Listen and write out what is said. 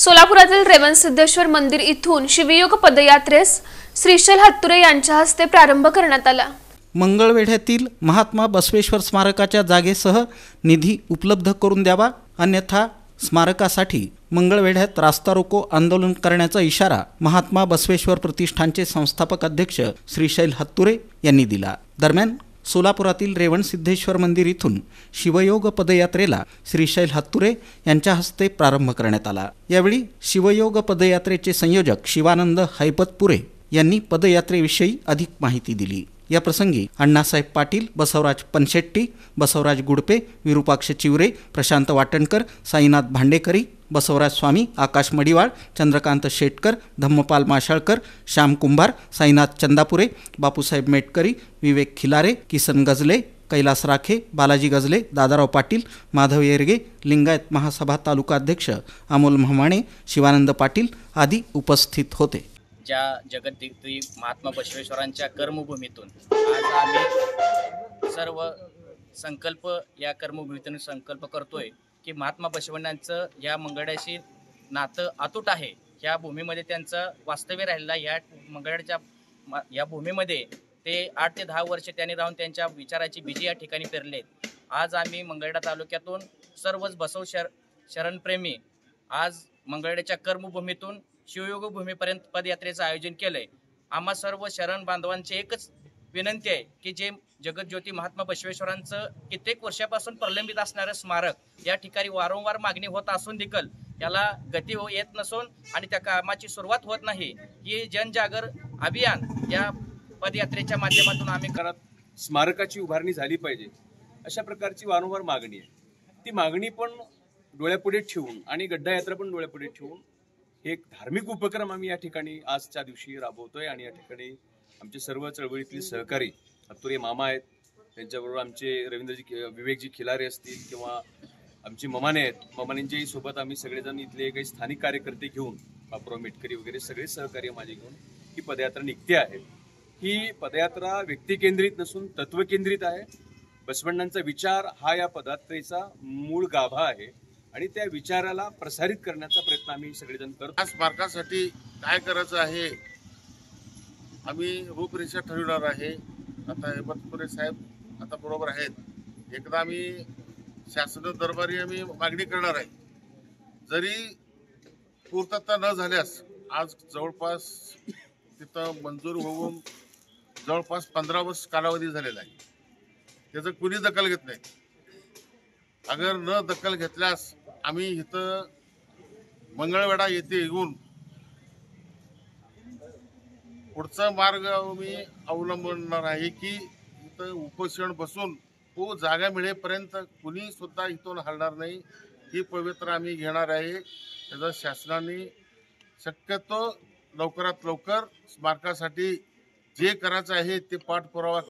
सोलापुरातील रेवणसिद्धेश्वर मंदिर इथून शिवयोग पदयात्रेस श्रीशैल हत्तुरे यांच्या हस्ते प्रारंभ करण्यात आला। मंगळवेढ्यातील महात्मा बसवेश्वर स्मारकाच्या जागेसह निधी उपलब्ध करून द्यावा, अन्यथा स्मारकासाठी मंगळवेढ्यात रास्ता रोको आंदोलन करण्याचा इशारा महात्मा बसवेश्वर प्रतिष्ठानचे संस्थापक अध्यक्ष श्रीशैल हत्तुरे यांनी दिला। दरम्यान सोलापुरातील रेवणसिद्धेश्वर मंदिर इथून शिवयोग पदयात्रेला श्रीशैल हत्तुरे यांच्या हस्ते प्रारंभ करण्यात आला। यावेळी शिवयोग पदयात्रेचे संयोजक शिवानंद हैपतपुरे यांनी पदयात्रेविषयी अधिक माहिती दिली। या प्रसंगी अण्णासाहेब पाटील, बसवराज पनशेट्टी, बसवराज गुडपे, विरूपाक्ष चिवरे, प्रशांत वाटणकर, साईनाथ भांडेकरी, बसवराज स्वामी, आकाश मडिवाळ, चंद्रकांत शेटकर, धम्मपाल माशाळकर, श्याम कुंभार, साईनाथ चंदापुरे, बापूसाहेब मेटकरी, विवेक खिलारे, किसन गजले, कैलास राखे, बालाजी गजले, दादाराव पाटील, माधव येरगे, लिंगायत महासभा तालुका अध्यक्ष अमोल म्हामाणे, शिवानंद पाटील आदी उपस्थित होते। ज्या जगद्दिग्गज महात्मा बसवेश्वरांच्या कर्मभूमीतून आज आम्ही सर्व संकल्प या कर्मभूमीतून संकल्प करतोय की महात्मा बसवण्यांचं या मंगळ्याशी नातं अतूट आहे। या भूमीमध्ये त्यांचं वास्तव्य राहिलेलं, या मंगळ्याच्या या भूमीमध्ये ते 8 ते 10 वर्ष त्यांनी राहून त्यांच्या विचाराची बीजी या ठिकाणी पेरलेत। आज आम्ही मंगळवेढा तालुक्यातून सर्वच बसव शरणप्रेमी आज मंगळवेढ्याच्या कर्मभूमीतून शिवयोग भूमीपर्यंत पदयात्रेचं आयोजन केलंय। आम्हा सर्व शरण बांधवांची एकच विनंती आहे की जे जगज्योती महात्मा बसवेश्वरांचं कित्येक वर्षापासून प्रलंबित असणारं स्मारक या ठिकाणी वारंवार मागणी होत असून देखील त्याला गती येत नसून आणि त्या कामाची सुरुवात होत नाही, ही जनजागर अभियान या पदयात्रेच्या माध्यमातून आम्ही करत स्मारकाची उभारणी झाली पाहिजे अशा प्रकारची वारंवार मागणी आहे। ती मागणी पण डोळ्यापुढे ठेवून आणि गड्डा यात्रा पण डोळ्यापुढे ठेवून एक धार्मिक उपक्रम आम्ही या ठिकाणी आजच्या दिवशी राबवतोय आणि या ठिकाणी आमचे सर्व चळवळीतले सहकारी हत्तुरे मामा आहेत, त्यांच्याबरोबर आमचे विवेकजी खिलारे असतील किंवा आमची ममाने आहेत, ममानेंच्याही सोबत आम्ही सगळेजण इथले काही स्थानिक कार्यकर्ते घेऊन बापूराव मेटकरी वगैरे सगळे सहकार्य माझे घेऊन ही पदयात्रा निघते आहे। ही पदयात्रा व्यक्तिकेंद्रित नसून तत्वकेंद्रित आहे। बसवण्णांचा विचार हा या पदयात्रेचा मूळ गाभा आहे आणि त्या विचाराला प्रसारित करण्याचा प्रयत्न आम्ही सगळेजण करतो। या स्मारकासाठी काय करायचं आहे आम्ही रूपरेषा ठरवणार आहे। आता हैपतपुरे साहेब आता बरोबर आहेत, एकदा आम्ही शासन दरबारी आम्ही मागणी करणार आहे। जरी पूर्तता न झाल्यास आज जवळपास तिथं मंजूर होऊन जवळपास 15 वर्ष कालावधी झालेला आहे, त्याचं कुणी दखल घेत नाही। अगर न दखल घेतल्यास आम्ही इथं मंगळवेढा येथे येऊन पुढचा मार्ग आम्ही अवलंबणार आहे की इथं उपोषण बसून तो जागा मिळेपर्यंत कुणी सुद्धा इथून हलणार नाही, ही पवित्र आम्ही घेणार आहे। त्याचा शासनाने शक्यतो लवकरात लवकर स्मारकासाठी जे करायचं आहे ते पाठपुरावा